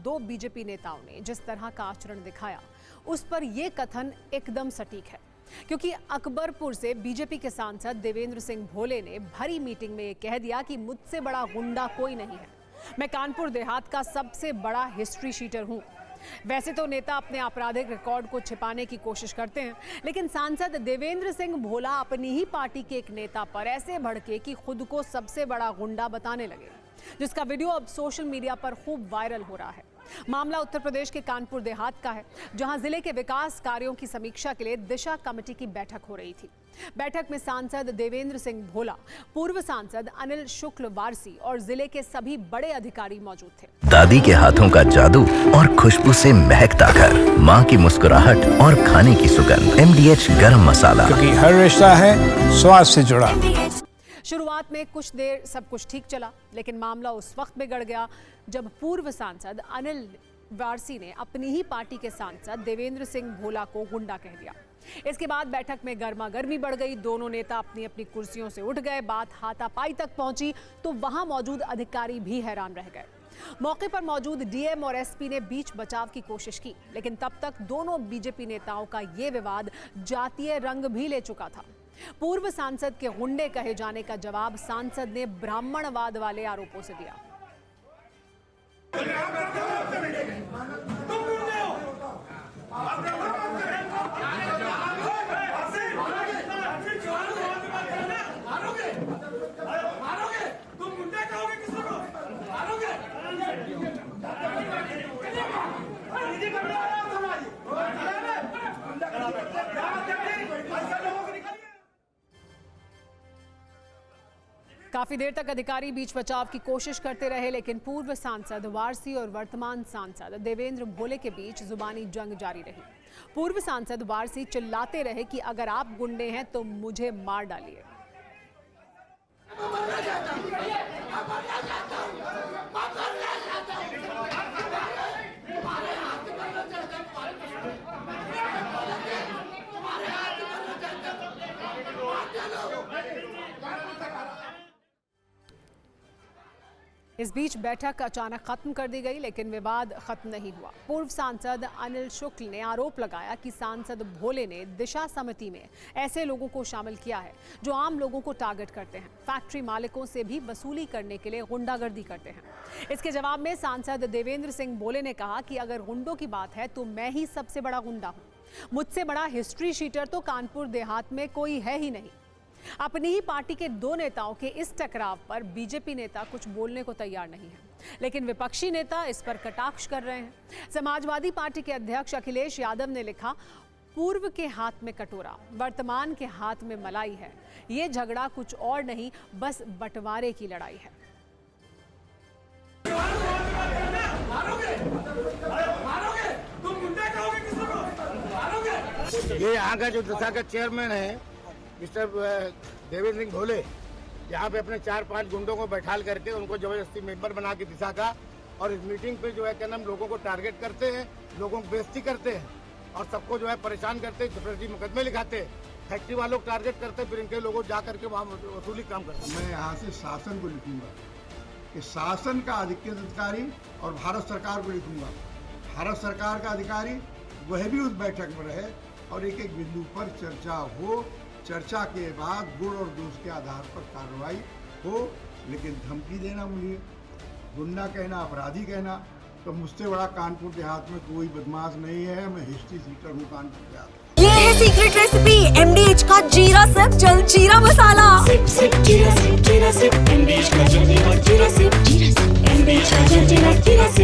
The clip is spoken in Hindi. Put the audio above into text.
दो बीजेपी नेताओं ने जिस तरह का आचरण दिखाया, उस पर यह कथन एकदम सटीक है, क्योंकि अकबरपुर से बीजेपी के सांसद देवेंद्र सिंह भोले ने भरी मीटिंग में कह दिया कि मुझसे बड़ा गुंडा कोई नहीं है, मैं कानपुर देहात का सबसे बड़ा हिस्ट्री शीटर हूं। वैसे तो नेता अपने आपराधिक रिकॉर्ड को छिपाने की कोशिश करते हैं, लेकिन सांसद देवेंद्र सिंह भोला अपनी ही पार्टी के एक नेता पर ऐसे भड़के कि खुद को सबसे बड़ा गुंडा बताने लगे, जिसका वीडियो अब सोशल मीडिया पर खूब वायरल हो रहा है। मामला उत्तर प्रदेश के कानपुर देहात का है, जहां जिले के विकास कार्यों की समीक्षा के लिए दिशा कमेटी की बैठक हो रही थी। बैठक में सांसद देवेंद्र सिंह भोला, पूर्व सांसद अनिल शुक्ल वारसी और जिले के सभी बड़े अधिकारी मौजूद थे। दादी के हाथों का जादू और खुशबू से महकता घर, माँ की मुस्कुराहट और खाने की सुगंध। MDH गरम मसाला, क्योंकि हर रिश्ता है स्वाद से जुड़ा। शुरुआत में कुछ देर सब कुछ ठीक चला, लेकिन मामला उस वक्त बिगड़ गया जब पूर्व सांसद अनिल वारसी ने अपनी ही पार्टी के सांसद देवेंद्र सिंह भोला को गुंडा कह दिया। इसके बाद बैठक में गर्मागर्मी बढ़ गई, दोनों नेता अपनी अपनी कुर्सियों से उठ गए, बात हाथापाई तक पहुंची तो वहां मौजूद अधिकारी भी हैरान रह गए। मौके पर मौजूद DM और SP ने बीच बचाव की कोशिश की, लेकिन तब तक दोनों बीजेपी नेताओं का ये विवाद जातीय रंग भी ले चुका था। पूर्व सांसद के गुंडे कहे जाने का जवाब सांसद ने ब्राह्मणवाद वाले आरोपों से दिया। काफी देर तक अधिकारी बीच बचाव की कोशिश करते रहे, लेकिन पूर्व सांसद वारसी और वर्तमान सांसद देवेंद्र भोले के बीच जुबानी जंग जारी रही। पूर्व सांसद वारसी चिल्लाते रहे कि अगर आप गुंडे हैं तो मुझे मार डालिए। इस बीच बैठक अचानक खत्म कर दी गई, लेकिन विवाद खत्म नहीं हुआ। पूर्व सांसद अनिल शुक्ल ने आरोप लगाया कि सांसद भोले ने दिशा समिति में ऐसे लोगों को शामिल किया है जो आम लोगों को टारगेट करते हैं, फैक्ट्री मालिकों से भी वसूली करने के लिए गुंडागर्दी करते हैं। इसके जवाब में सांसद देवेंद्र सिंह भोले ने कहा कि अगर गुंडों की बात है तो मैं ही सबसे बड़ा गुंडा हूं, मुझसे बड़ा हिस्ट्री शीटर तो कानपुर देहात में कोई है ही नहीं। अपनी ही पार्टी के दो नेताओं के इस टकराव पर बीजेपी नेता कुछ बोलने को तैयार नहीं है, लेकिन विपक्षी नेता इस पर कटाक्ष कर रहे हैं। समाजवादी पार्टी के अध्यक्ष अखिलेश यादव ने लिखा, पूर्व के हाथ में कटोरा, वर्तमान के हाथ में मलाई है। ये झगड़ा कुछ और नहीं, बस बंटवारे की लड़ाई है। ये यहाँ का जो दिशा का चेयरमैन है मिस्टर देवेंद्र सिंह भोले, यहाँ पे अपने 4-5 गुंडों को बैठाल करके उनको जबरदस्ती मेंबर बना के दिशा का, और इस मीटिंग पे जो है क्या नाम लोगों को टारगेट करते हैं, लोगों को बेइज्जती करते हैं और सबको जो है परेशान करते हैं, जबरदस्ती मुकदमे लिखाते हैं, फैक्ट्री वालों को टारगेट करते हैं, फिर इनके लोगों जा करके वहाँ वसूली काम करते हैं। मैं यहाँ से शासन को लिखूंगा कि शासन का अधिकारी और भारत सरकार को लिखूंगा, भारत सरकार का अधिकारी वह भी उस बैठक में रहे और एक एक बिंदु पर चर्चा हो, चर्चा के बाद गुण और दोष के आधार पर कार्रवाई हो। लेकिन धमकी देना, मुझे गुंडा कहना, अपराधी कहना, तो मुझसे बड़ा कानपुर देहात में कोई बदमाश नहीं है। मैं हिस्ट्री शीटर हूँ कानपुर देहात। ये है सीक्रेट रेसिपी MDH का जीरा सिर्फ जल जीरा मसाला। सिर्फ जीरा सिर्फ MDH का जल जीरा सिर्फ MDH का जल जीरा सिर्फ